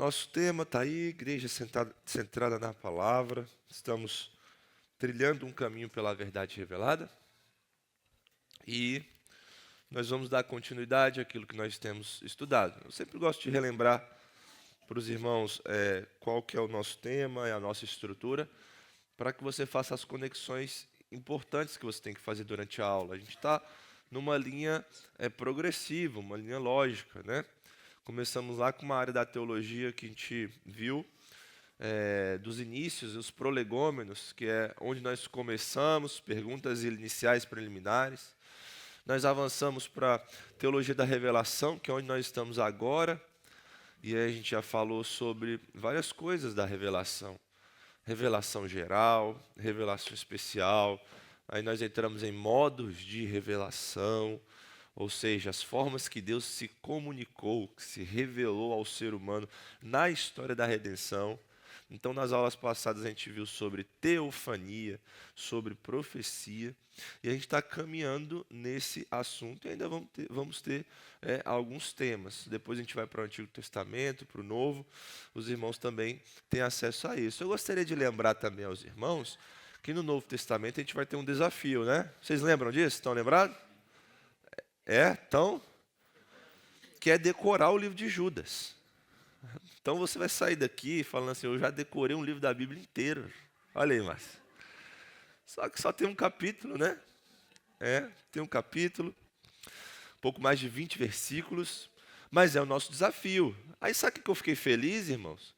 Nosso tema está aí, igreja centrada na palavra. Estamos trilhando um caminho pela verdade revelada. E nós vamos dar continuidade àquilo que nós temos estudado. Eu sempre gosto de relembrar para os irmãos qual que é o nosso tema, a nossa estrutura, para que você faça as conexões importantes que você tem que fazer durante a aula. A gente está numa linha progressiva, uma linha lógica, né? Começamos lá com uma área da teologia que a gente viu dos inícios, os prolegômenos, que é onde nós começamos, perguntas iniciais preliminares. Nós avançamos para teologia da revelação, que é onde nós estamos agora, e aí a gente já falou sobre várias coisas da revelação. Revelação geral, revelação especial, aí nós entramos em modos de revelação, ou seja, as formas que Deus se comunicou, que se revelou ao ser humano na história da redenção. Então, nas aulas passadas, a gente viu sobre teofania, sobre profecia, e a gente está caminhando nesse assunto e ainda vamos ter alguns temas. Depois a gente vai para o Antigo Testamento, para o Novo, os irmãos também têm acesso a isso. Eu gostaria de lembrar também aos irmãos que no Novo Testamento a gente vai ter um desafio, né? Vocês lembram disso? Estão lembrados? Então, que é decorar o livro de Judas. Então você vai sair daqui falando assim, eu já decorei um livro da Bíblia inteiro. Olha aí, Márcio. Só que só tem um capítulo, né? Tem um capítulo, pouco mais de 20 versículos, mas é o nosso desafio. Aí sabe o que eu fiquei feliz, irmãos?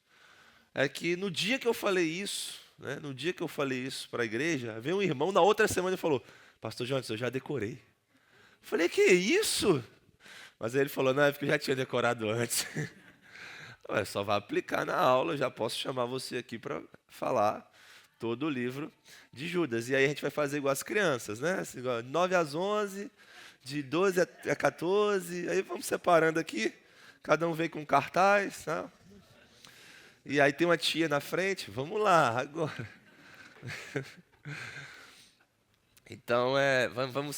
É que no dia que eu falei isso, né? No dia que eu falei isso para a igreja, veio um irmão na outra semana e falou, Pastor Jones, eu já decorei. Falei, que isso? Mas aí ele falou, não, é porque eu já tinha decorado antes. Só vai aplicar na aula, eu já posso chamar você aqui para falar todo o livro de Judas. E aí a gente vai fazer igual as crianças, né? Assim, igual 9 às 11, de 12 a 14, aí vamos separando aqui, cada um vem com um cartaz, tá? E aí tem uma tia na frente, vamos lá, agora. Então,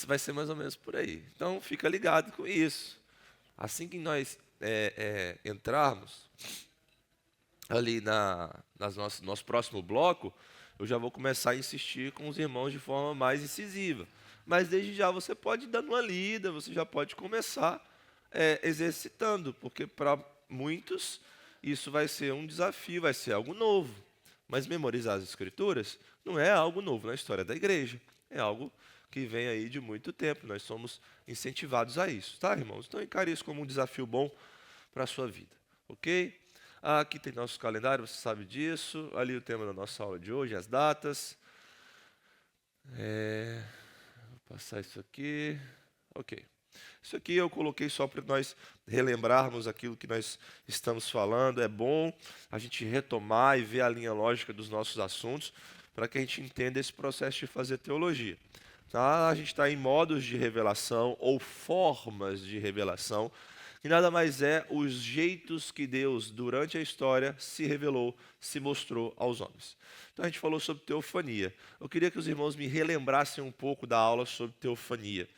vai ser mais ou menos por aí. Então, fica ligado com isso. Assim que nós entrarmos ali nosso próximo bloco, eu já vou começar a insistir com os irmãos de forma mais incisiva. Mas desde já você pode ir dando uma lida, você já pode começar exercitando, porque para muitos isso vai ser um desafio, vai ser algo novo. Mas memorizar as escrituras não é algo novo na história da igreja, é algo que vem aí de muito tempo, nós somos incentivados a isso, tá, irmãos? Então encare isso como um desafio bom para a sua vida, ok? Aqui tem nosso calendário, você sabe disso, ali o tema da nossa aula de hoje, as datas. Vou passar isso aqui, ok. Isso aqui eu coloquei só para nós relembrarmos aquilo que nós estamos falando. É bom a gente retomar e ver a linha lógica dos nossos assuntos para que a gente entenda esse processo de fazer teologia. Tá? A gente está em modos de revelação ou formas de revelação, que nada mais é os jeitos que Deus, durante a história, se revelou, se mostrou aos homens. Então a gente falou sobre teofania. Eu queria que os irmãos me relembrassem um pouco da aula sobre teofania.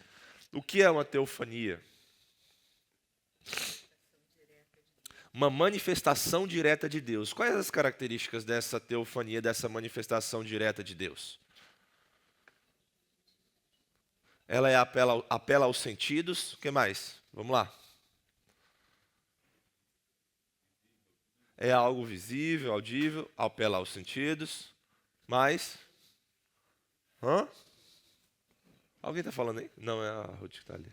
O que é uma teofania? Uma manifestação direta de Deus. Quais as características dessa teofania, dessa manifestação direta de Deus? Ela apela aos sentidos. O que mais? Vamos lá. É algo visível, audível, apela aos sentidos. Mais? Alguém está falando aí? Não, é a Ruth que está ali.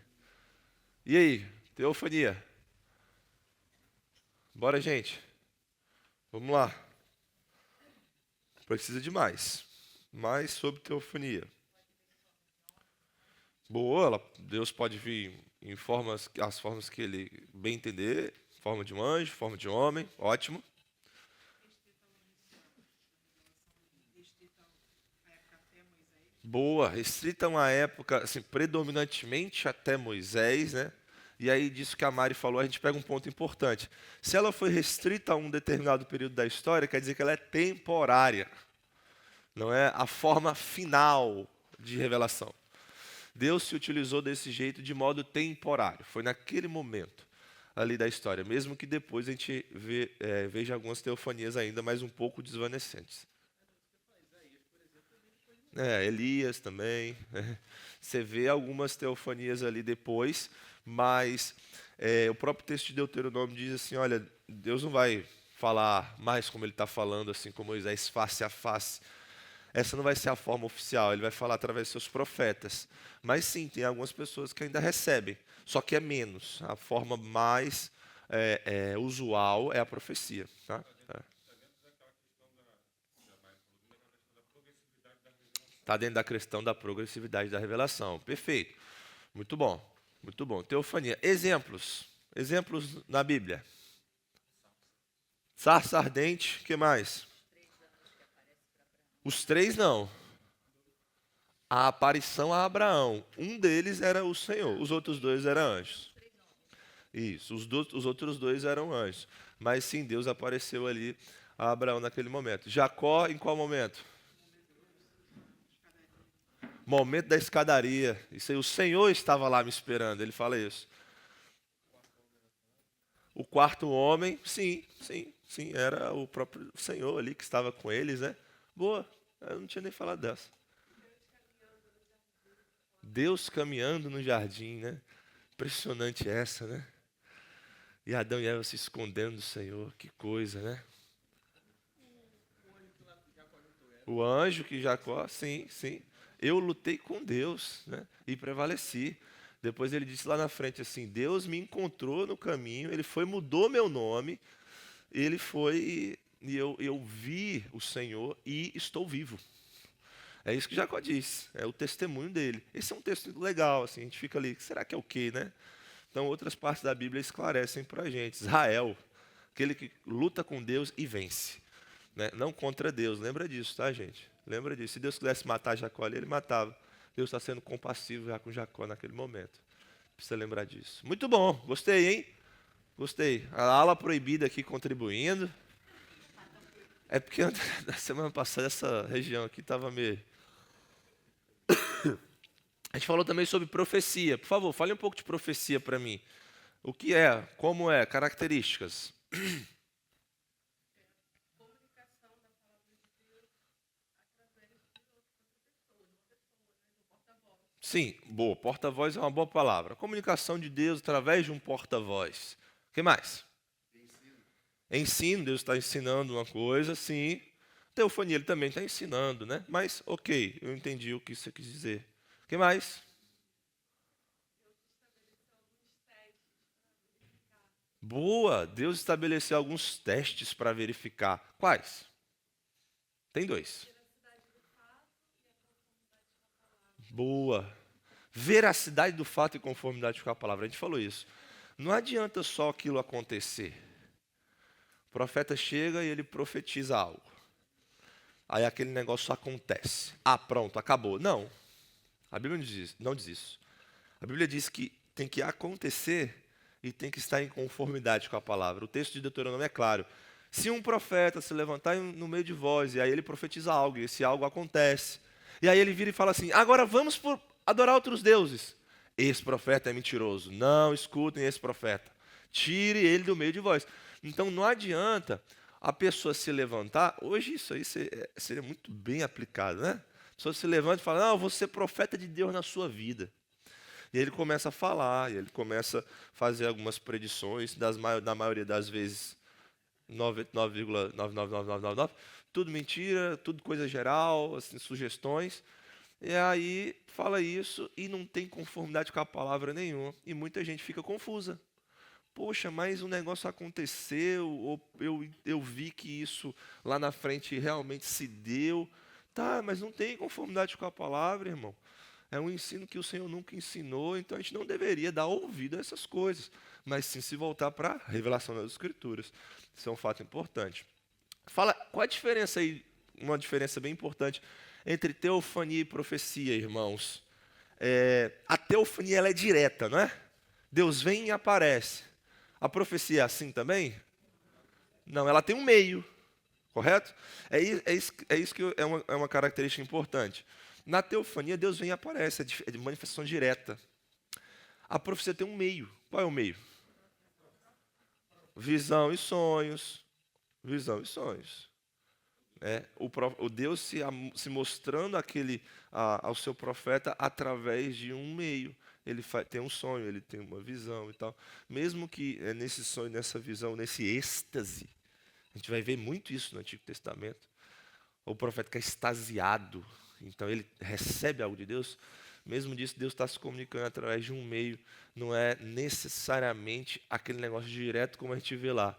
E aí, teofania? Bora, gente. Vamos lá. Precisa de mais. Mais sobre teofania. Boa, Deus pode vir em as formas que ele bem entender. Forma de um anjo, forma de homem. Ótimo. Boa, restrita uma época, assim, predominantemente até Moisés, né? E aí, disso que a Mari falou, a gente pega um ponto importante. Se ela foi restrita a um determinado período da história, quer dizer que ela é temporária. Não é a forma final de revelação. Deus se utilizou desse jeito de modo temporário. Foi naquele momento. ali da história, mesmo que depois a gente veja algumas teofanias ainda mais um pouco desvanecentes. Elias também. Você vê algumas teofanias ali depois, mas o próprio texto de Deuteronômio diz assim, olha, Deus não vai falar mais como ele está falando, assim, com Moisés, face a face. Essa não vai ser a forma oficial, ele vai falar através de seus profetas. Mas sim, tem algumas pessoas que ainda recebem, só que é menos. A forma mais usual é a profecia. Tá? Está dentro da questão da progressividade da revelação. Perfeito. Muito bom. Muito bom. Teofania. Exemplos. Exemplos na Bíblia. Sarça ardente. O que mais? Os três não. A aparição a Abraão. Um deles era o Senhor. Os outros dois eram anjos. Isso. Os outros dois eram anjos. Mas sim, Deus apareceu ali a Abraão naquele momento. Jacó em qual momento? Momento da escadaria. Isso aí, o Senhor estava lá me esperando. Ele fala isso. O quarto homem, sim, era o próprio Senhor ali que estava com eles, né? Boa, eu não tinha nem falado dessa. Deus caminhando no jardim, né? Impressionante essa, né? E Adão e Eva se escondendo do Senhor, que coisa, né? O anjo que Jacó, sim. Eu lutei com Deus, né? E prevaleci. Depois ele disse lá na frente assim, Deus me encontrou no caminho, ele foi, mudou meu nome, ele foi, e eu vi o Senhor e estou vivo. É isso que Jacó diz, é o testemunho dele. Esse é um texto legal, assim, a gente fica ali, será que é o quê, né? Então outras partes da Bíblia esclarecem para a gente. Israel, aquele que luta com Deus e vence, né? Não contra Deus, lembra disso, tá, gente? Lembra disso, se Deus quisesse matar Jacó ali, ele matava. Deus está sendo compassivo já com Jacó naquele momento. Precisa lembrar disso. Muito bom, gostei, hein? Gostei. A aula proibida aqui contribuindo. É porque na semana passada essa região aqui estava meio... A gente falou também sobre profecia. Por favor, fale um pouco de profecia para mim. O que é? Como é? Características. Sim, boa. Porta-voz é uma boa palavra. Comunicação de Deus através de um porta-voz. O que mais? Ensino, Deus está ensinando uma coisa, sim. Teofania, ele também está ensinando, né? Mas, ok, eu entendi o que você quis dizer. O que mais? Boa, Deus estabeleceu alguns testes para verificar. Quais? Tem dois. Boa. Veracidade do fato e conformidade com a palavra. A gente falou isso. Não adianta só aquilo acontecer. O profeta chega e ele profetiza algo. Aí aquele negócio acontece. Ah, pronto, acabou. Não. A Bíblia não diz isso. A Bíblia diz que tem que acontecer e tem que estar em conformidade com a palavra. O texto de Deuteronômio é claro. Se um profeta se levantar no meio de vós, e aí ele profetiza algo, e esse algo acontece, e aí ele vira e fala assim, agora vamos adorar outros deuses. Esse profeta é mentiroso. Não escutem esse profeta. Tire ele do meio de vós. Então não adianta a pessoa se levantar. Hoje isso aí seria muito bem aplicado, né? A pessoa se levanta e fala, não, eu vou ser profeta de Deus na sua vida. E ele começa a falar, e ele começa a fazer algumas predições, na maioria das vezes, 99,99999, tudo mentira, tudo coisa geral, assim, sugestões. E aí fala isso e não tem conformidade com a palavra nenhuma. E muita gente fica confusa. Poxa, mas o negócio aconteceu, ou eu vi que isso lá na frente realmente se deu. Tá, mas não tem conformidade com a palavra, irmão. É um ensino que o Senhor nunca ensinou, então a gente não deveria dar ouvido a essas coisas, mas sim se voltar para a revelação das Escrituras. Isso é um fato importante. Fala, qual a diferença aí, uma diferença bem importante, entre teofania e profecia, irmãos? A teofania ela é direta, não é? Deus vem e aparece. A profecia é assim também? Não, ela tem um meio, correto? É isso que é uma característica importante. Na teofania, Deus vem e aparece, é de manifestação direta. A profecia tem um meio. Qual é o meio? visão e sonhos. Visão e sonhos. O Deus se mostrando ao seu profeta através de um meio. Ele tem um sonho, ele tem uma visão e tal. Mesmo que nesse sonho, nessa visão, nesse êxtase, a gente vai ver muito isso no Antigo Testamento. O profeta fica extasiado, então ele recebe algo de Deus. Mesmo disso, Deus está se comunicando através de um meio. Não é necessariamente aquele negócio direto como a gente vê lá.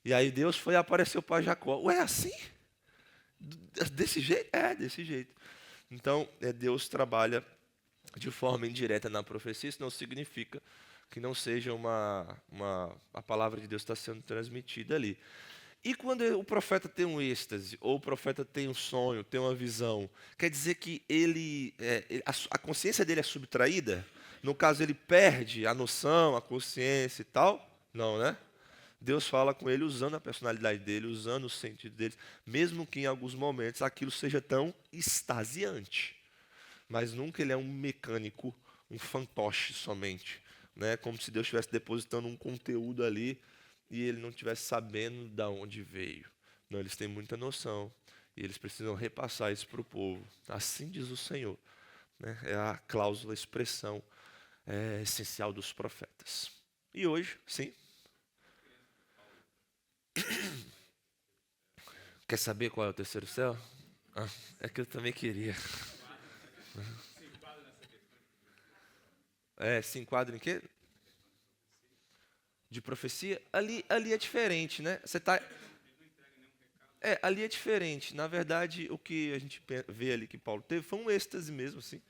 E aí Deus foi e apareceu para Jacó. Ué, assim? Desse jeito? É, desse jeito. Então, Deus trabalha de forma indireta na profecia. Isso não significa que não seja a palavra de Deus está sendo transmitida ali. E quando o profeta tem um êxtase, ou o profeta tem um sonho, tem uma visão, quer dizer que a consciência dele é subtraída? No caso, ele perde a noção, a consciência e tal? Não, né? Deus fala com ele usando a personalidade dele, usando o sentido dele, mesmo que em alguns momentos aquilo seja tão extasiante. Mas nunca ele é um mecânico, um fantoche somente, né? Como se Deus estivesse depositando um conteúdo ali e ele não estivesse sabendo de onde veio. Não, eles têm muita noção e eles precisam repassar isso para o povo. Assim diz o Senhor, né? É a cláusula, a expressão essencial dos profetas. E hoje, sim. Quer saber qual é o terceiro céu? É que eu também queria. Se enquadra em quê? De profecia? Ali é diferente, né? Ali é diferente. Na verdade, o que a gente vê ali que Paulo teve foi um êxtase mesmo, assim.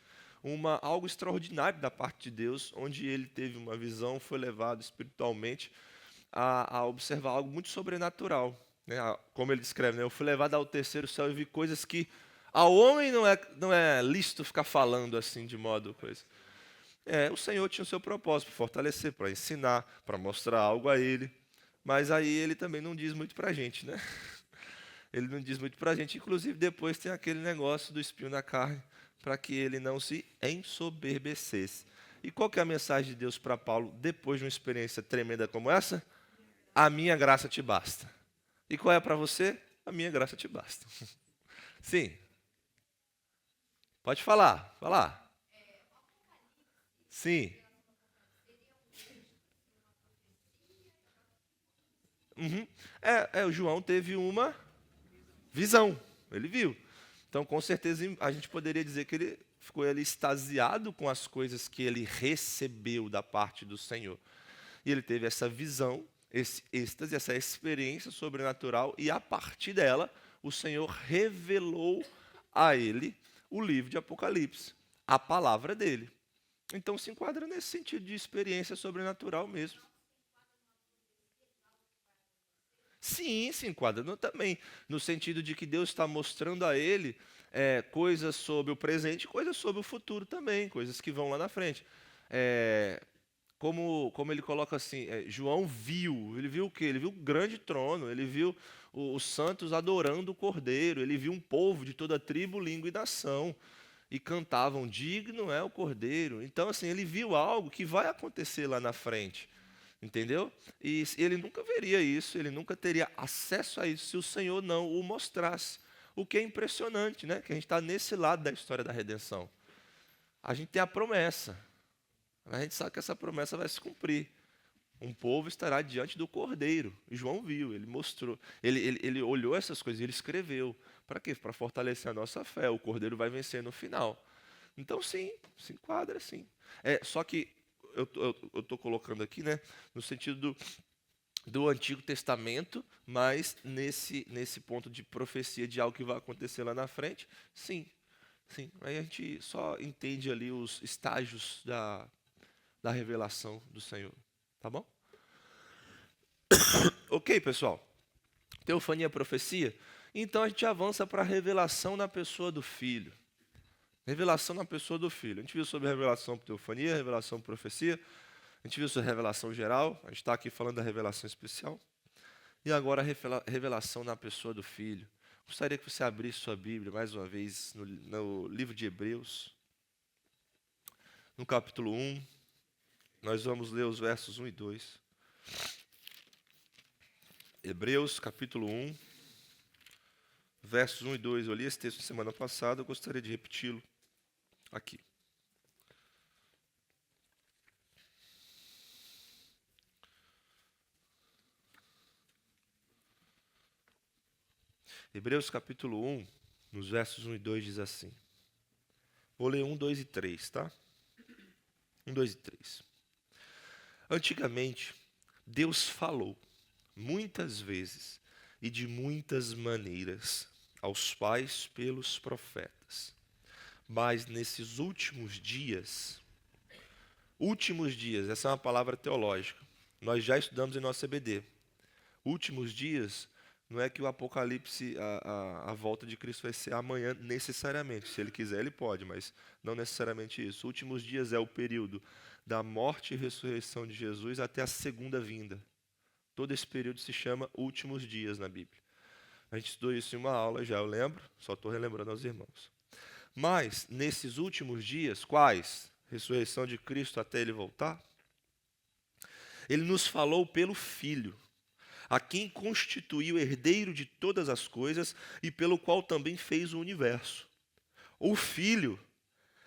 Algo extraordinário da parte de Deus, onde ele teve uma visão, foi levado espiritualmente a observar algo muito sobrenatural. Né? Como ele descreve, né? Eu fui levado ao terceiro céu e vi coisas que ao homem não é lícito ficar falando assim de modo coisa. O Senhor tinha o seu propósito para fortalecer, para ensinar, para mostrar algo a ele. Mas aí ele também não diz muito para a gente, né? Ele não diz muito para a gente. Inclusive depois tem aquele negócio do espinho na carne, para que ele não se ensoberbecesse. E qual que é a mensagem de Deus para Paulo depois de uma experiência tremenda como essa? A minha graça te basta. E qual é para você? A minha graça te basta. Sim. Pode falar. Sim. Uhum. O João teve uma visão. Ele viu. Então, com certeza, a gente poderia dizer que ele ficou ali extasiado com as coisas que ele recebeu da parte do Senhor. E ele teve essa visão, esse êxtase, essa experiência sobrenatural, e a partir dela, o Senhor revelou a ele o livro de Apocalipse, a palavra dele. Então se enquadra nesse sentido de experiência sobrenatural mesmo. Sim, se enquadra também, no sentido de que Deus está mostrando a ele coisas sobre o presente e coisas sobre o futuro também, coisas que vão lá na frente. Como ele coloca assim, João ele viu o quê? Ele viu o grande trono, ele viu os santos adorando o Cordeiro, ele viu um povo de toda tribo, língua e nação, e cantavam, digno é o Cordeiro. Então, assim, ele viu algo que vai acontecer lá na frente, entendeu? E ele nunca veria isso, ele nunca teria acesso a isso se o Senhor não o mostrasse. O que é impressionante, né? Que a gente está nesse lado da história da redenção. A gente tem a promessa, mas a gente sabe que essa promessa vai se cumprir. Um povo estará diante do Cordeiro. E João viu, ele mostrou. Ele olhou essas coisas, ele escreveu. Para quê? Para fortalecer a nossa fé. O Cordeiro vai vencer no final. Então, sim, se enquadra, sim. Só que eu estou colocando aqui, né, no sentido do Antigo Testamento, mas nesse ponto de profecia de algo que vai acontecer lá na frente, sim. Sim. Aí a gente só entende ali os estágios da revelação do Senhor. Tá bom? Ok, pessoal. Teofania é profecia? Então a gente avança para a revelação na pessoa do Filho. Revelação na pessoa do Filho. A gente viu sobre revelação por teofania, revelação por profecia. A gente viu sobre revelação geral. A gente está aqui falando da revelação especial. E agora a revelação na pessoa do Filho. Gostaria que você abrisse sua Bíblia mais uma vez no livro de Hebreus. No capítulo 1. Nós vamos ler os versos 1 e 2. Hebreus capítulo 1, versos 1 e 2. Eu li esse texto semana passada, eu gostaria de repeti-lo aqui. Hebreus capítulo 1, nos versos 1 e 2 diz assim. Vou ler 1, 2 e 3, tá? 1, 2 e 3. Antigamente, Deus falou muitas vezes e de muitas maneiras aos pais pelos profetas. Mas nesses últimos dias, essa é uma palavra teológica, nós já estudamos em nosso EBD. Últimos dias, não é que o Apocalipse, a volta de Cristo vai ser amanhã necessariamente. Se Ele quiser, Ele pode, mas não necessariamente isso. Últimos dias é o período da morte e ressurreição de Jesus até a segunda vinda. Todo esse período se chama últimos dias na Bíblia. A gente estudou isso em uma aula já, eu lembro, só estou relembrando aos irmãos. Mas, nesses últimos dias, quais? Ressurreição de Cristo até Ele voltar? Ele nos falou pelo Filho, a quem constituiu herdeiro de todas as coisas e pelo qual também fez o universo. O Filho,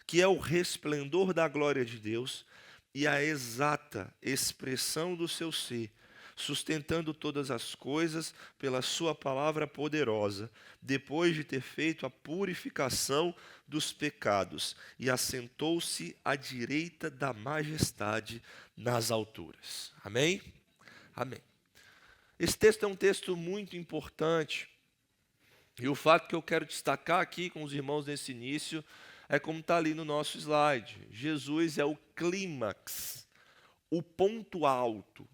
que é o resplendor da glória de Deus e a exata expressão do seu ser, sustentando todas as coisas pela sua palavra poderosa, depois de ter feito a purificação dos pecados, e assentou-se à direita da majestade nas alturas. Amém? Amém. Esse texto é um texto muito importante, e o fato que eu quero destacar aqui com os irmãos nesse início é como está ali no nosso slide. Jesus é o clímax, o ponto alto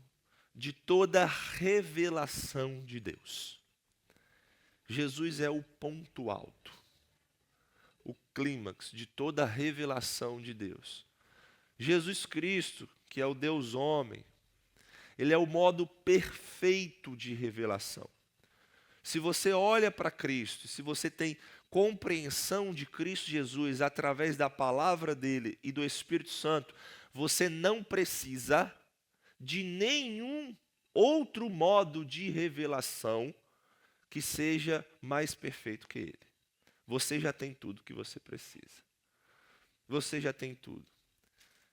de toda a revelação de Deus. Jesus é o ponto alto, o clímax de toda a revelação de Deus. Jesus Cristo, que é o Deus homem, Ele é o modo perfeito de revelação. Se você olha para Cristo, se você tem compreensão de Cristo Jesus através da palavra dele e do Espírito Santo, você não precisa de nenhum outro modo de revelação que seja mais perfeito que ele. Você já tem tudo que você precisa. Você já tem tudo.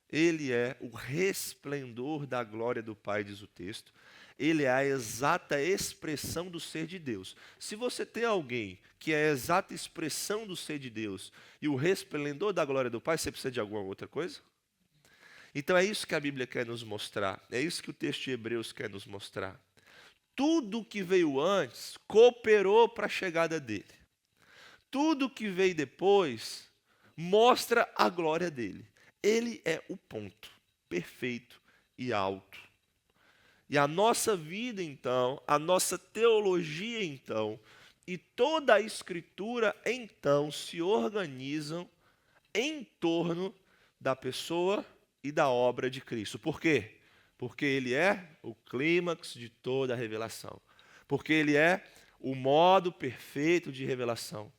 Ele é o resplendor da glória do Pai, diz o texto. Ele é a exata expressão do ser de Deus. Se você tem alguém que é a exata expressão do ser de Deus e o resplendor da glória do Pai, você precisa de alguma outra coisa? Então é isso que a Bíblia quer nos mostrar. É isso que o texto de Hebreus quer nos mostrar. Tudo que veio antes cooperou para a chegada dele. Tudo que veio depois mostra a glória dele. Ele é o ponto perfeito e alto. E a nossa vida, então, a nossa teologia, então, e toda a Escritura, então, se organizam em torno da pessoa e da obra de Cristo. Por quê? Porque Ele é o clímax de toda a revelação. Porque Ele é o modo perfeito de revelação.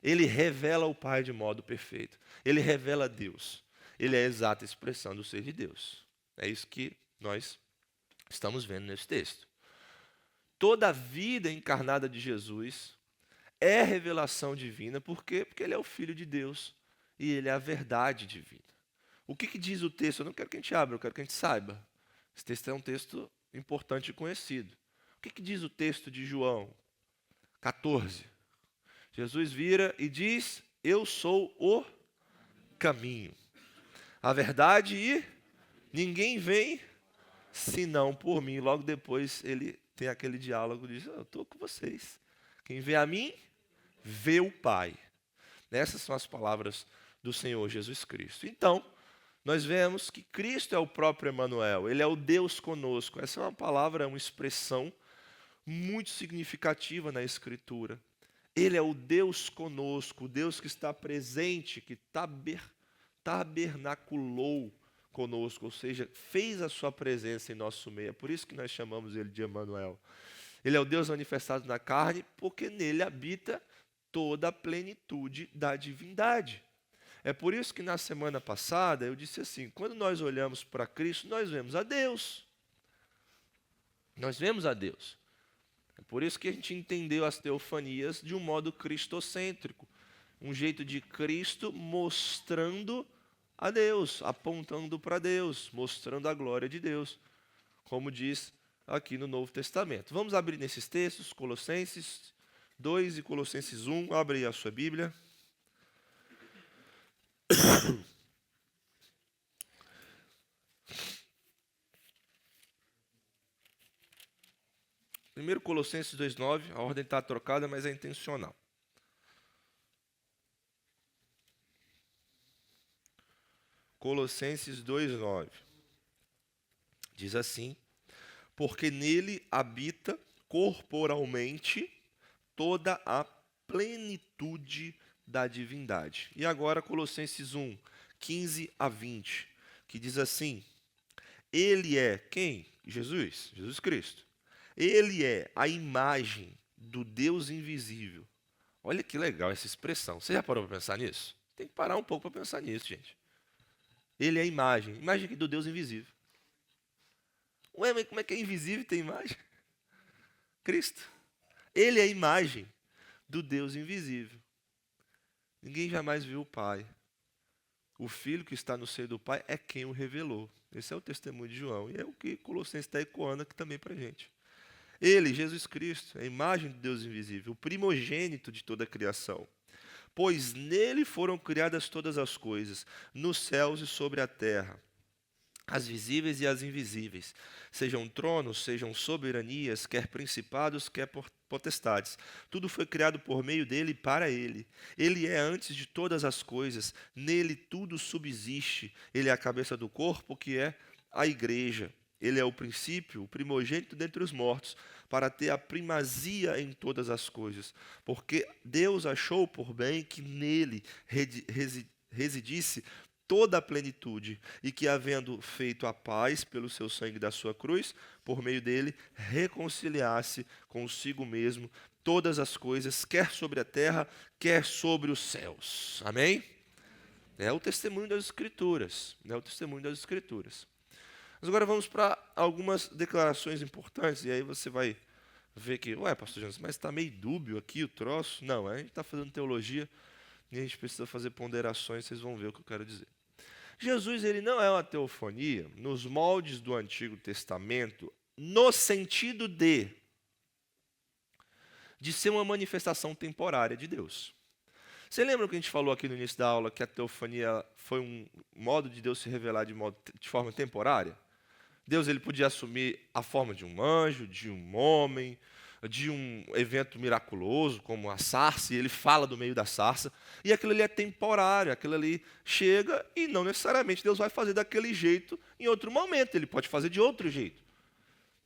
Ele revela o Pai de modo perfeito. Ele revela Deus. Ele é a exata expressão do ser de Deus. É isso que nós estamos vendo nesse texto. Toda a vida encarnada de Jesus é revelação divina. Por quê? Porque Ele é o Filho de Deus e Ele é a verdade divina. O que diz o texto? Eu não quero que a gente abra, eu quero que a gente saiba. Esse texto é um texto importante e conhecido. O que diz o texto de João 14? Jesus vira e diz: eu sou o caminho, a verdade e ninguém vem senão por mim. Logo depois ele tem aquele diálogo e diz: eu estou com vocês. Quem vê a mim, vê o Pai. Essas são as palavras do Senhor Jesus Cristo. Então, nós vemos que Cristo é o próprio Emanuel, Ele é o Deus conosco. Essa é uma palavra, uma expressão muito significativa na Escritura. Ele é o Deus conosco, o Deus que está presente, que tabernaculou conosco, ou seja, fez a sua presença em nosso meio. É por isso que nós chamamos Ele de Emanuel. Ele é o Deus manifestado na carne, porque nele habita toda a plenitude da divindade. É por isso que na semana passada eu disse assim: quando nós olhamos para Cristo, nós vemos a Deus. Nós vemos a Deus. É por isso que a gente entendeu as teofanias de um modo cristocêntrico. Um jeito de Cristo mostrando a Deus, apontando para Deus, mostrando a glória de Deus, como diz aqui no Novo Testamento. Vamos abrir nesses textos, Colossenses 2 e Colossenses 1. Abre aí a sua Bíblia. 1 Colossenses 2,9, a ordem está trocada, mas é intencional. Colossenses 2,9. Diz assim: porque nele habita corporalmente toda a plenitude da divindade. E agora Colossenses 1, 15 a 20, que diz assim: ele é quem? Jesus Cristo. Ele é a imagem do Deus invisível. Olha que legal essa expressão. Você já parou para pensar nisso? Tem que parar um pouco para pensar nisso, gente. Ele é a imagem do Deus invisível. Ué, mas como é que é invisível e tem imagem? Cristo. Ele é a imagem do Deus invisível. Ninguém jamais viu o Pai. O Filho que está no seio do Pai é quem o revelou. Esse é o testemunho de João. E é o que Colossenses está ecoando aqui também para a gente. Ele, Jesus Cristo, é a imagem de Deus invisível, o primogênito de toda a criação. Pois nele foram criadas todas as coisas, nos céus e sobre a terra, as visíveis e as invisíveis, sejam tronos, sejam soberanias, quer principados, quer potestades. Tudo foi criado por meio dele e para ele. Ele é antes de todas as coisas, nele tudo subsiste. Ele é a cabeça do corpo, que é a igreja. Ele é o princípio, o primogênito dentre os mortos, para ter a primazia em todas as coisas. Porque Deus achou por bem que nele residisse toda a plenitude, e que, havendo feito a paz pelo seu sangue da sua cruz, por meio dele, reconciliasse consigo mesmo todas as coisas, quer sobre a terra, quer sobre os céus. Amém? É o testemunho das Escrituras. É o testemunho das Escrituras. Mas agora vamos para algumas declarações importantes, e aí você vai ver que, ué, pastor Jonas, mas está meio dúbio aqui o troço. Não, a gente está fazendo teologia e a gente precisa fazer ponderações, vocês vão ver o que eu quero dizer. Jesus, ele não é uma teofonia nos moldes do Antigo Testamento, no sentido de ser uma manifestação temporária de Deus. Você lembra que a gente falou aqui no início da aula que a teofonia foi um modo de Deus se revelar de forma temporária? Deus, ele podia assumir a forma de um anjo, de um homem, de um evento miraculoso, como a sarça, e ele fala do meio da sarça, e aquilo ali é temporário, aquilo ali chega e não necessariamente Deus vai fazer daquele jeito em outro momento, ele pode fazer de outro jeito.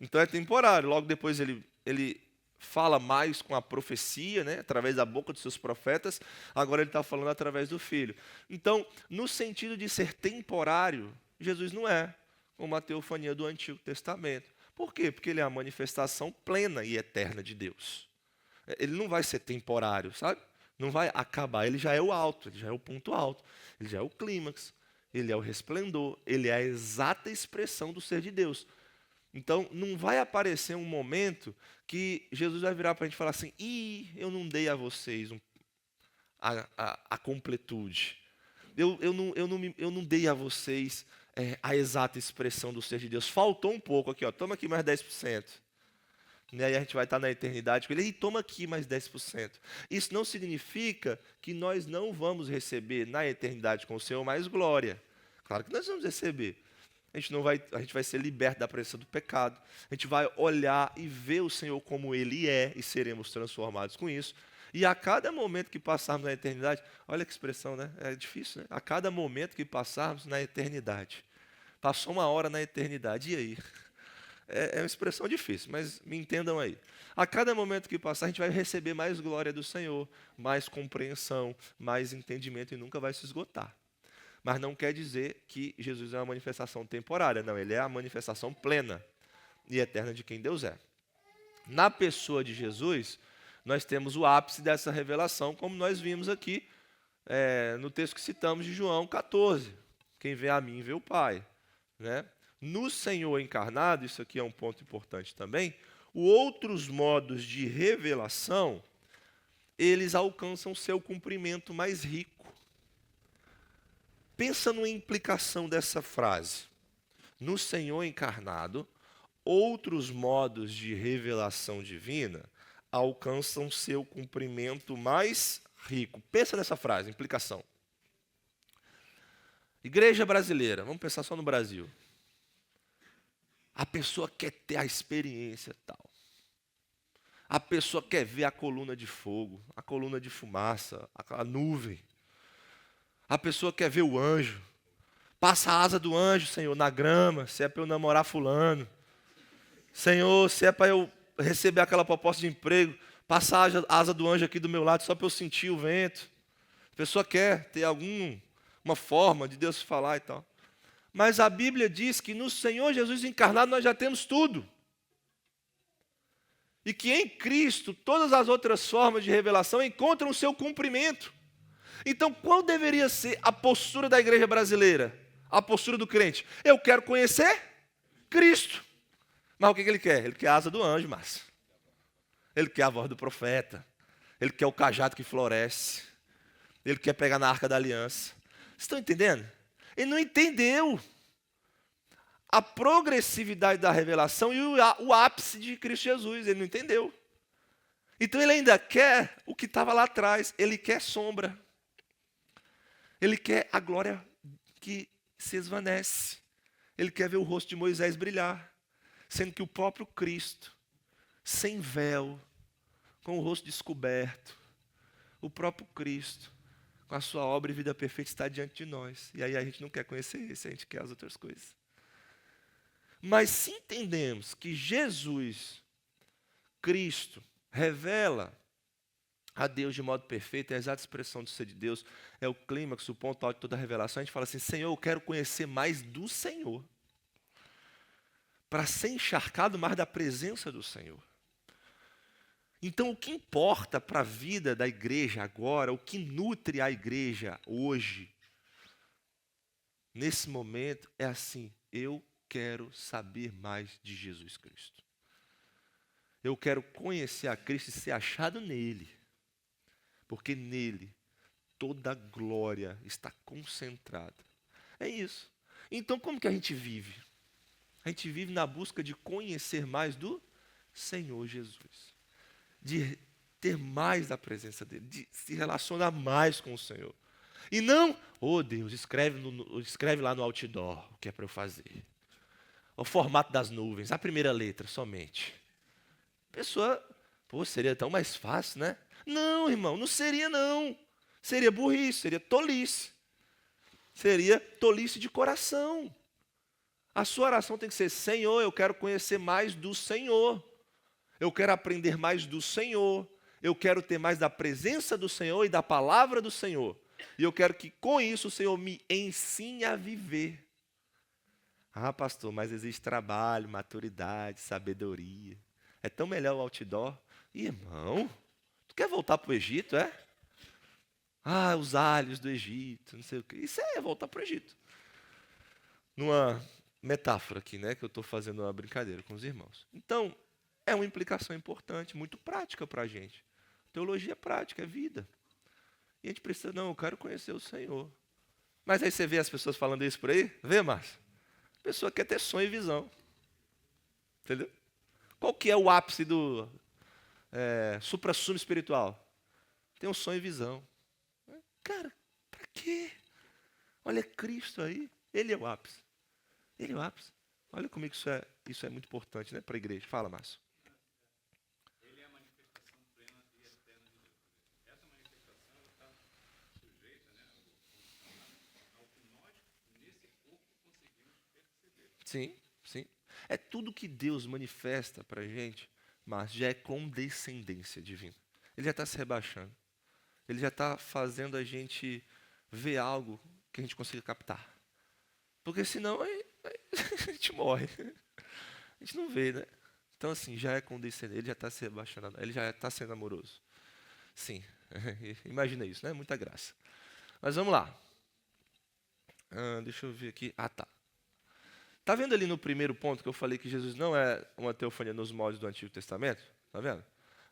Então é temporário, logo depois ele fala mais com a profecia, né, através da boca dos seus profetas, agora ele está falando através do Filho. Então, no sentido de ser temporário, Jesus não é uma teofania do Antigo Testamento. Por quê? Porque ele é a manifestação plena e eterna de Deus. Ele não vai ser temporário, sabe? Não vai acabar. Ele já é o alto, ele já é o ponto alto, ele já é o clímax, ele é o resplendor, ele é a exata expressão do ser de Deus. Então, não vai aparecer um momento que Jesus vai virar para a gente e falar assim: eu não dei a vocês a completude. Eu não dei a vocês a exata expressão do ser de Deus. Faltou um pouco aqui, ó. Toma aqui mais 10%. E aí a gente vai estar na eternidade com ele. E toma aqui mais 10%. Isso não significa que nós não vamos receber na eternidade com o Senhor mais glória. Claro que nós vamos receber. A gente vai ser liberto da pressão do pecado. A gente vai olhar e ver o Senhor como Ele é e seremos transformados com isso. E a cada momento que passarmos na eternidade, olha que expressão, né? É difícil, né? A cada momento que passarmos na eternidade. Passou uma hora na eternidade, e aí? É uma expressão difícil, mas me entendam aí. A cada momento que passar, a gente vai receber mais glória do Senhor, mais compreensão, mais entendimento, e nunca vai se esgotar. Mas não quer dizer que Jesus é uma manifestação temporária, não, ele é a manifestação plena e eterna de quem Deus é. Na pessoa de Jesus, nós temos o ápice dessa revelação, como nós vimos aqui no texto que citamos de João 14. Quem vê a mim, vê o Pai. Né? No Senhor encarnado, isso aqui é um ponto importante também, outros modos de revelação, eles alcançam seu cumprimento mais rico. Pensa numa implicação dessa frase. No Senhor encarnado, outros modos de revelação divina alcançam seu cumprimento mais rico. Pensa nessa frase, implicação. Igreja brasileira, vamos pensar só no Brasil. A pessoa quer ter a experiência tal. A pessoa quer ver a coluna de fogo, a coluna de fumaça, a nuvem. A pessoa quer ver o anjo. Passa a asa do anjo, Senhor, na grama, se é para eu namorar fulano. Senhor, se é para eu receber aquela proposta de emprego, passa a asa do anjo aqui do meu lado só para eu sentir o vento. A pessoa quer ter uma forma de Deus falar e tal. Mas a Bíblia diz que no Senhor Jesus encarnado nós já temos tudo. E que em Cristo todas as outras formas de revelação encontram o seu cumprimento. Então, qual deveria ser a postura da igreja brasileira? A postura do crente? Eu quero conhecer Cristo. Mas o que ele quer? Ele quer a asa do anjo, Márcio. Ele quer a voz do profeta. Ele quer o cajado que floresce. Ele quer pegar na arca da aliança. Vocês estão entendendo? Ele não entendeu a progressividade da revelação e o ápice de Cristo Jesus. Ele não entendeu. Então ele ainda quer o que estava lá atrás. Ele quer sombra. Ele quer a glória que se esvanece. Ele quer ver o rosto de Moisés brilhar. Sendo que o próprio Cristo, sem véu, com o rosto descoberto, o próprio Cristo, com a sua obra e vida perfeita, está diante de nós. E aí a gente não quer conhecer esse, a gente quer as outras coisas. Mas se entendemos que Jesus, Cristo, revela a Deus de modo perfeito, é a exata expressão do ser de Deus, é o clímax, o ponto alto de toda a revelação, a gente fala assim, Senhor, eu quero conhecer mais do Senhor. Para ser encharcado mais da presença do Senhor. Então, o que importa para a vida da igreja agora, o que nutre a igreja hoje, nesse momento, é assim, eu quero saber mais de Jesus Cristo. Eu quero conhecer a Cristo e ser achado nele. Porque nele toda a glória está concentrada. É isso. Então, como que a gente vive? A gente vive na busca de conhecer mais do Senhor Jesus. De ter mais da presença dele. De se relacionar mais com o Senhor. E não, oh Deus, escreve lá no outdoor o que é para eu fazer. O formato das nuvens, a primeira letra somente. Pessoa, seria tão mais fácil, né? Não, irmão, não seria não. Seria burrice, seria tolice. Seria tolice de coração. A sua oração tem que ser, Senhor, eu quero conhecer mais do Senhor. Eu quero aprender mais do Senhor. Eu quero ter mais da presença do Senhor e da palavra do Senhor. E eu quero que com isso o Senhor me ensine a viver. Ah, pastor, mas existe trabalho, maturidade, sabedoria. É tão melhor o outdoor. Irmão, tu quer voltar para o Egito, é? Ah, os alhos do Egito, não sei o quê. Isso é voltar para o Egito. Numa metáfora aqui, né, que eu estou fazendo uma brincadeira com os irmãos. Então, é uma implicação importante, muito prática para a gente. Teologia é prática, é vida. E a gente precisa, não, eu quero conhecer o Senhor. Mas aí você vê as pessoas falando isso por aí? Vê, Márcio? A pessoa quer ter sonho e visão. Entendeu? Qual que é o ápice do supra-sumo espiritual? Tem um sonho e visão. Cara, para quê? Olha Cristo aí, Ele é o ápice. Ele é o ápice. Olha como isso é muito importante, né, para a igreja. Fala, Márcio. Ele é a manifestação plena e eterna de Deus. Essa manifestação está sujeita, né, ao que nós, nesse corpo, conseguimos perceber. Sim, sim. É tudo que Deus manifesta para a gente, mas já é condescendência divina. Ele já está se rebaixando. Ele já está fazendo a gente ver algo que a gente consiga captar. Porque senão a gente morre. A gente não vê, né? Então, assim, já é condescendente, ele já está se rebaixando, ele já está sendo amoroso. Sim, imagina isso, né? Muita graça. Mas vamos lá. Deixa eu ver aqui. Ah, tá. Está vendo ali no primeiro ponto que eu falei que Jesus não é uma teofania nos moldes do Antigo Testamento? Está vendo?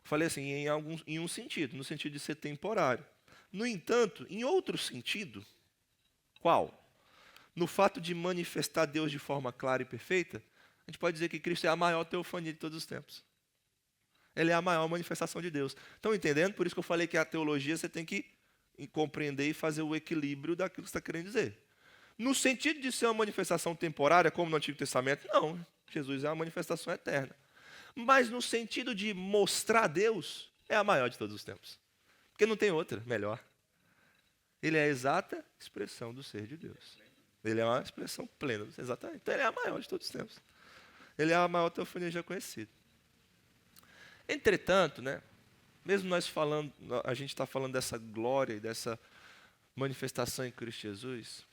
Falei assim, em um sentido, no sentido de ser temporário. No entanto, em outro sentido, qual? No fato de manifestar Deus de forma clara e perfeita, a gente pode dizer que Cristo é a maior teofania de todos os tempos. Ele é a maior manifestação de Deus. Estão entendendo? Por isso que eu falei que a teologia você tem que compreender e fazer o equilíbrio daquilo que você está querendo dizer. No sentido de ser uma manifestação temporária, como no Antigo Testamento, não. Jesus é uma manifestação eterna. Mas no sentido de mostrar Deus, é a maior de todos os tempos. Porque não tem outra melhor. Ele é a exata expressão do ser de Deus. Ele é uma expressão plena, exatamente. Então ele é a maior de todos os tempos. Ele é a maior teofania já conhecida. Entretanto, né, mesmo nós falando, a gente está falando dessa glória e dessa manifestação em Cristo Jesus,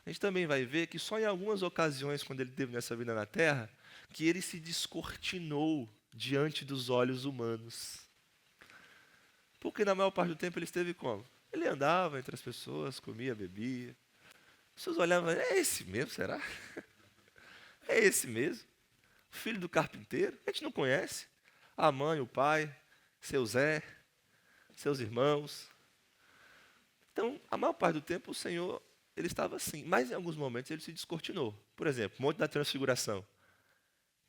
a gente também vai ver que só em algumas ocasiões, quando ele esteve nessa vida na terra, que ele se descortinou diante dos olhos humanos. Porque na maior parte do tempo ele esteve como? Ele andava entre as pessoas, comia, bebia. As pessoas olhavam e falavam, é esse mesmo, será? É esse mesmo? O filho do carpinteiro? A gente não conhece. A mãe, o pai, seu Zé, seus irmãos. Então, a maior parte do tempo o Senhor, ele estava assim. Mas em alguns momentos ele se descortinou. Por exemplo, o Monte da Transfiguração.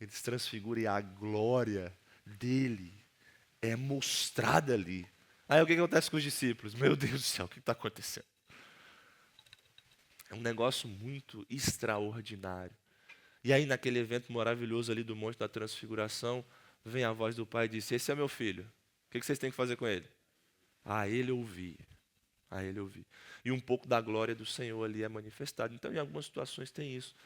Ele se transfigura e a glória dele é mostrada ali. Aí o que acontece com os discípulos? Meu Deus do céu, o que está acontecendo? É um negócio muito extraordinário. E aí naquele evento maravilhoso ali do Monte da Transfiguração, vem a voz do pai e diz, esse é meu filho. O que vocês têm que fazer com ele? A ele ouvir. A ele ouvir. E um pouco da glória do Senhor ali é manifestado. Então, em algumas situações tem isso.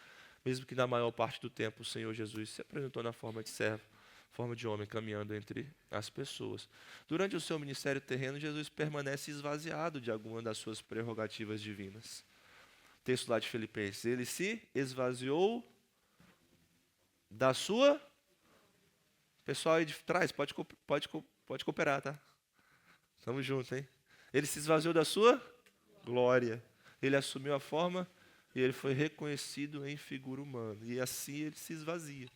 Mesmo que na maior parte do tempo o Senhor Jesus se apresentou na forma de servo, forma de homem, caminhando entre as pessoas. Durante o seu ministério terreno, Jesus permanece esvaziado de alguma das suas prerrogativas divinas. Texto lá de Filipenses. Ele se esvaziou da sua... Pessoal aí de trás, pode cooperar, tá? Estamos juntos, hein? Ele se esvaziou da sua glória. Ele assumiu a forma e ele foi reconhecido em figura humana. E assim ele se esvazia.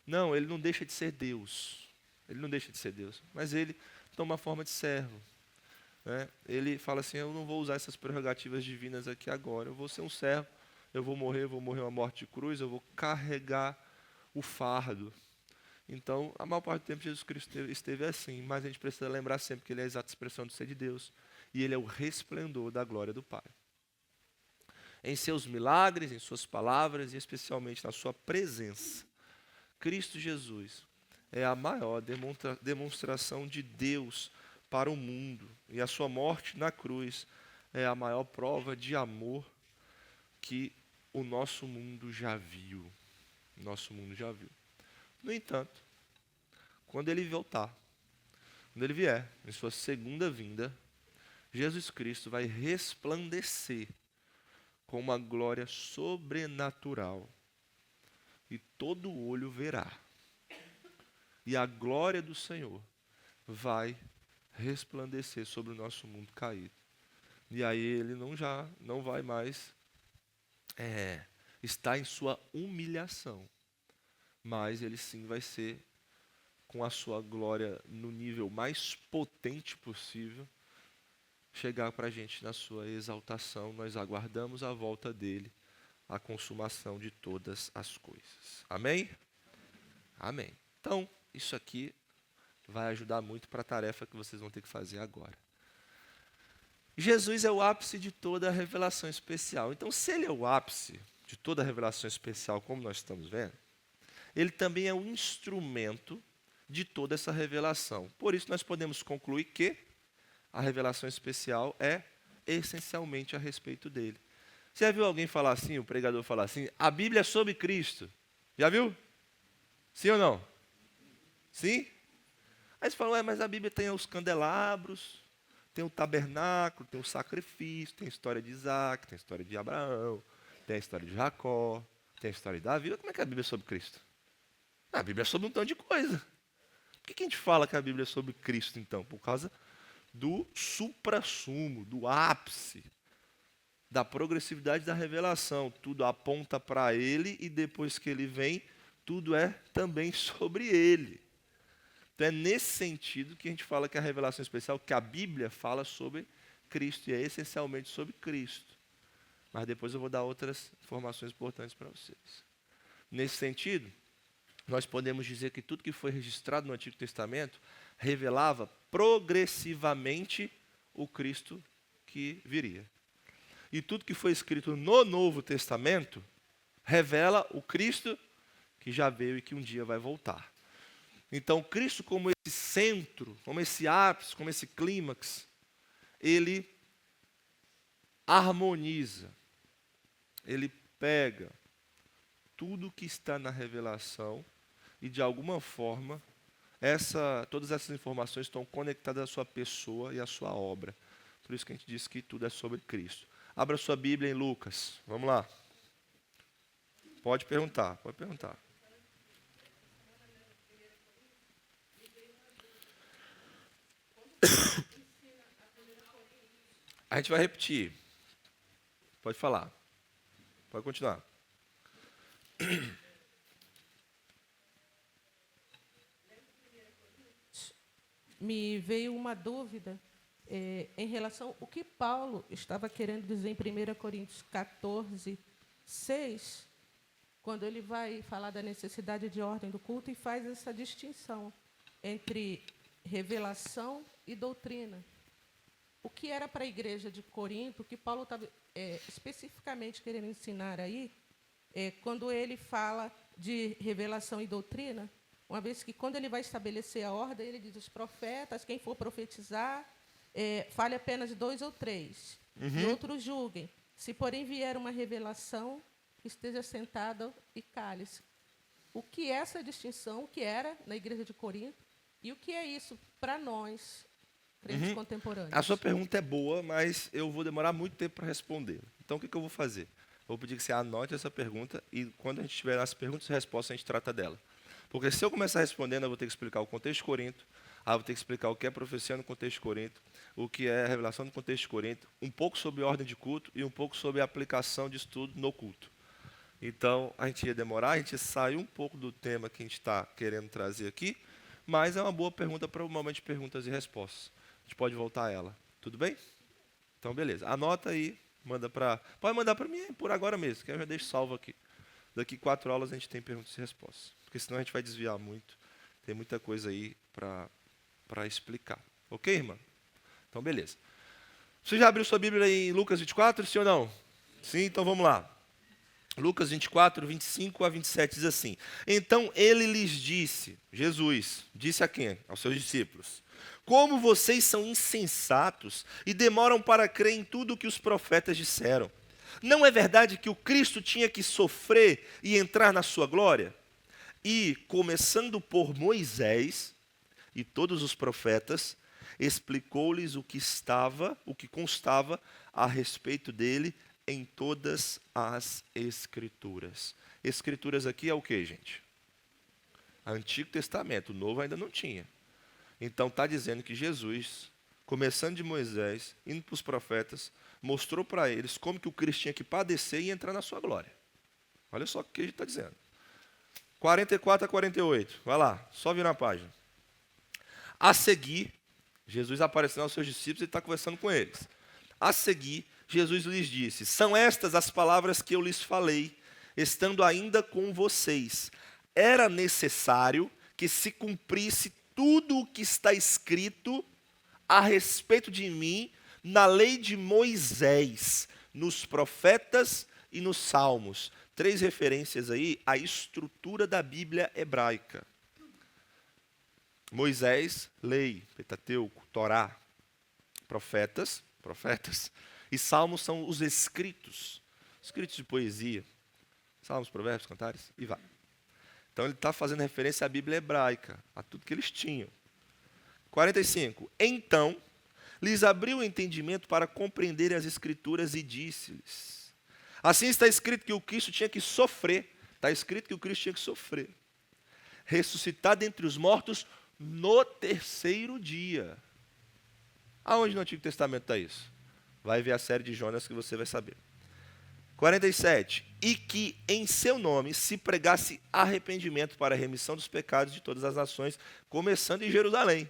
Não, ele não deixa de ser Deus. Ele não deixa de ser Deus. Mas ele toma a forma de servo. Né? Ele fala assim, eu não vou usar essas prerrogativas divinas aqui agora. Eu vou ser um servo. Eu vou morrer uma morte de cruz. Eu vou carregar o fardo. Então, a maior parte do tempo Jesus Cristo esteve assim, mas a gente precisa lembrar sempre que ele é a exata expressão do ser de Deus e ele é o resplendor da glória do Pai. Em seus milagres, em suas palavras e especialmente na sua presença, Cristo Jesus é a maior demonstração de Deus para o mundo e a sua morte na cruz é a maior prova de amor que o nosso mundo já viu. Nosso mundo já viu. No entanto, quando ele voltar, quando ele vier, em sua segunda vinda, Jesus Cristo vai resplandecer com uma glória sobrenatural. E todo olho verá. E a glória do Senhor vai resplandecer sobre o nosso mundo caído. E aí ele não vai mais estar em sua humilhação. Mas ele sim vai ser, com a sua glória no nível mais potente possível, chegar para a gente na sua exaltação. Nós aguardamos a volta dele, a consumação de todas as coisas. Amém? Amém. Então, isso aqui vai ajudar muito para a tarefa que vocês vão ter que fazer agora. Jesus é o ápice de toda a revelação especial. Então, se ele é o ápice de toda a revelação especial, como nós estamos vendo, ele também é um instrumento de toda essa revelação. Por isso, nós podemos concluir que a revelação especial é essencialmente a respeito dele. Você já viu alguém falar assim, o pregador falar assim, a Bíblia é sobre Cristo? Já viu? Sim ou não? Sim? Aí você fala, mas a Bíblia tem os candelabros, tem o tabernáculo, tem o sacrifício, tem a história de Isaac, tem a história de Abraão, tem a história de Jacó, tem a história de Davi. Como é que a Bíblia é sobre Cristo? A Bíblia é sobre um tanto de coisa. Por que a gente fala que a Bíblia é sobre Cristo, então? Por causa do suprassumo, do ápice da progressividade da revelação. Tudo aponta para ele e depois que ele vem, tudo é também sobre ele. Então é nesse sentido que a gente fala que a revelação especial, que a Bíblia fala sobre Cristo, e é essencialmente sobre Cristo. Mas depois eu vou dar outras informações importantes para vocês. Nesse sentido, nós podemos dizer que tudo que foi registrado no Antigo Testamento revelava progressivamente o Cristo que viria. E tudo que foi escrito no Novo Testamento revela o Cristo que já veio e que um dia vai voltar. Então, Cristo como esse centro, como esse ápice, como esse clímax, ele harmoniza, ele pega tudo que está na revelação e, de alguma forma, todas essas informações estão conectadas à sua pessoa e à sua obra. Por isso que a gente diz que tudo é sobre Cristo. Abra sua Bíblia em Lucas. Vamos lá. Pode perguntar, pode perguntar. A gente vai repetir. Pode falar. Pode continuar. Me veio uma dúvida em relação ao que Paulo estava querendo dizer em 1 Coríntios 14, 6, quando ele vai falar da necessidade de ordem do culto e faz essa distinção entre revelação e doutrina. O que era para a igreja de Corinto, o que Paulo estava especificamente querendo ensinar aí, quando ele fala de revelação e doutrina, uma vez que quando ele vai estabelecer a ordem, ele diz, os profetas, quem for profetizar, fale apenas de 2 ou 3, e outros julguem. Se, porém, vier uma revelação, esteja sentado e cale-se. O que é essa distinção, o que era na igreja de Corinto, e o que é isso para nós, crentes contemporâneos? A sua pergunta é boa, mas eu vou demorar muito tempo para responder. Então, o que eu vou fazer? Vou pedir que você anote essa pergunta e, quando a gente tiver as perguntas e respostas, a gente trata dela. Porque se eu começar respondendo, eu vou ter que explicar o contexto de Corinto, eu vou ter que explicar o que é profecia no contexto de Corinto, o que é revelação no contexto de Corinto, um pouco sobre ordem de culto e um pouco sobre a aplicação de estudo no culto. Então, a gente ia demorar, a gente saiu um pouco do tema que a gente está querendo trazer aqui, mas é uma boa pergunta para o momento de perguntas e respostas. A gente pode voltar a ela. Tudo bem? Então, beleza. Anota aí, pode mandar para mim por agora mesmo, que eu já deixo salvo aqui. Daqui 4 aulas a gente tem perguntas e respostas. Porque senão a gente vai desviar muito. Tem muita coisa aí para explicar. Ok, irmã? Então, beleza. Você já abriu sua Bíblia em Lucas 24, sim ou não? Sim, então vamos lá. Lucas 24, 25 a 27 diz assim: Então ele lhes disse, Jesus, disse a quem? Aos seus discípulos: Como vocês são insensatos e demoram para crer em tudo o que os profetas disseram. Não é verdade que o Cristo tinha que sofrer e entrar na sua glória? E, começando por Moisés e todos os profetas, explicou-lhes o que constava a respeito dele em todas as Escrituras. Escrituras aqui é o que, gente? Antigo Testamento, o Novo ainda não tinha. Então está dizendo que Jesus, começando de Moisés, indo para os profetas, mostrou para eles como que o Cristo tinha que padecer e entrar na sua glória. Olha só o que ele está dizendo. 44 a 48, vai lá, só virar a página. A seguir, Jesus apareceu aos seus discípulos e está conversando com eles. A seguir, Jesus lhes disse: São estas as palavras que eu lhes falei, estando ainda com vocês. Era necessário que se cumprisse tudo o que está escrito a respeito de mim na lei de Moisés, nos profetas e nos salmos. 3 referências aí à estrutura da Bíblia hebraica. Moisés, lei, Pentateuco, Torá, profetas, e salmos são os escritos de poesia, salmos, provérbios, cantares, e vai. Então ele está fazendo referência à Bíblia hebraica, a tudo que eles tinham. 45. Então, lhes abriu o entendimento para compreenderem as Escrituras e disse-lhes: Assim está escrito que o Cristo tinha que sofrer, está escrito que o Cristo tinha que sofrer, ressuscitar dentre os mortos no 3º dia. Aonde no Antigo Testamento está isso? Vai ver a série de Jonas que você vai saber. 47. E que em seu nome se pregasse arrependimento para a remissão dos pecados de todas as nações, começando em Jerusalém.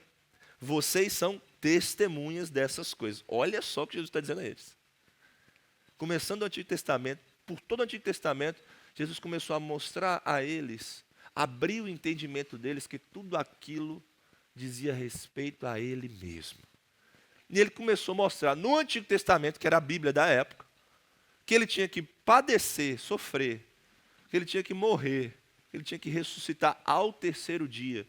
Vocês são testemunhas dessas coisas. Olha só o que Jesus está dizendo a eles. Começando do Antigo Testamento, por todo o Antigo Testamento, Jesus começou a mostrar a eles, abrir o entendimento deles que tudo aquilo dizia respeito a Ele mesmo. E Ele começou a mostrar no Antigo Testamento, que era a Bíblia da época, que Ele tinha que padecer, sofrer, que Ele tinha que morrer, que Ele tinha que ressuscitar ao terceiro dia,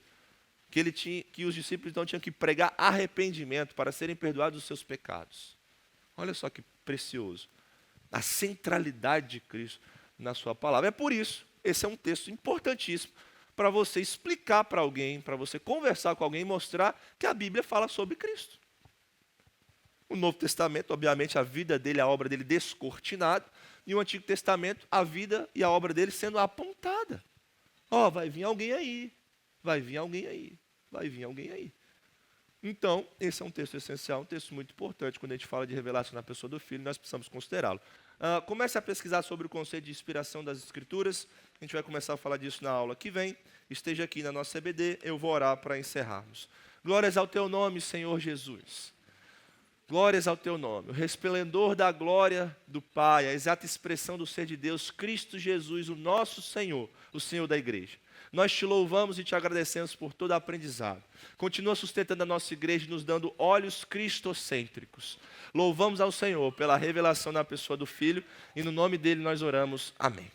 que os discípulos então tinham que pregar arrependimento para serem perdoados os seus pecados. Olha só que precioso. A centralidade de Cristo na sua palavra. É por isso, esse é um texto importantíssimo para você explicar para alguém, para você conversar com alguém e mostrar que a Bíblia fala sobre Cristo. O Novo Testamento, obviamente, a vida dele, a obra dele descortinada, e o Antigo Testamento, a vida e a obra dele sendo apontada. Ó, vai vir alguém aí, vai vir alguém aí, vai vir alguém aí. Então, esse é um texto essencial, um texto muito importante. Quando a gente fala de revelação na pessoa do Filho, nós precisamos considerá-lo. Comece a pesquisar sobre o conceito de inspiração das Escrituras. A gente vai começar a falar disso na aula que vem. Esteja aqui na nossa EBD, eu vou orar para encerrarmos. Glórias ao teu nome, Senhor Jesus. Glórias ao teu nome. O resplendor da glória do Pai, a exata expressão do ser de Deus, Cristo Jesus, o nosso Senhor, o Senhor da igreja. Nós te louvamos e te agradecemos por todo aprendizado. Continua sustentando a nossa igreja, nos dando olhos cristocêntricos. Louvamos ao Senhor pela revelação na pessoa do Filho, e no nome dele nós oramos. Amém.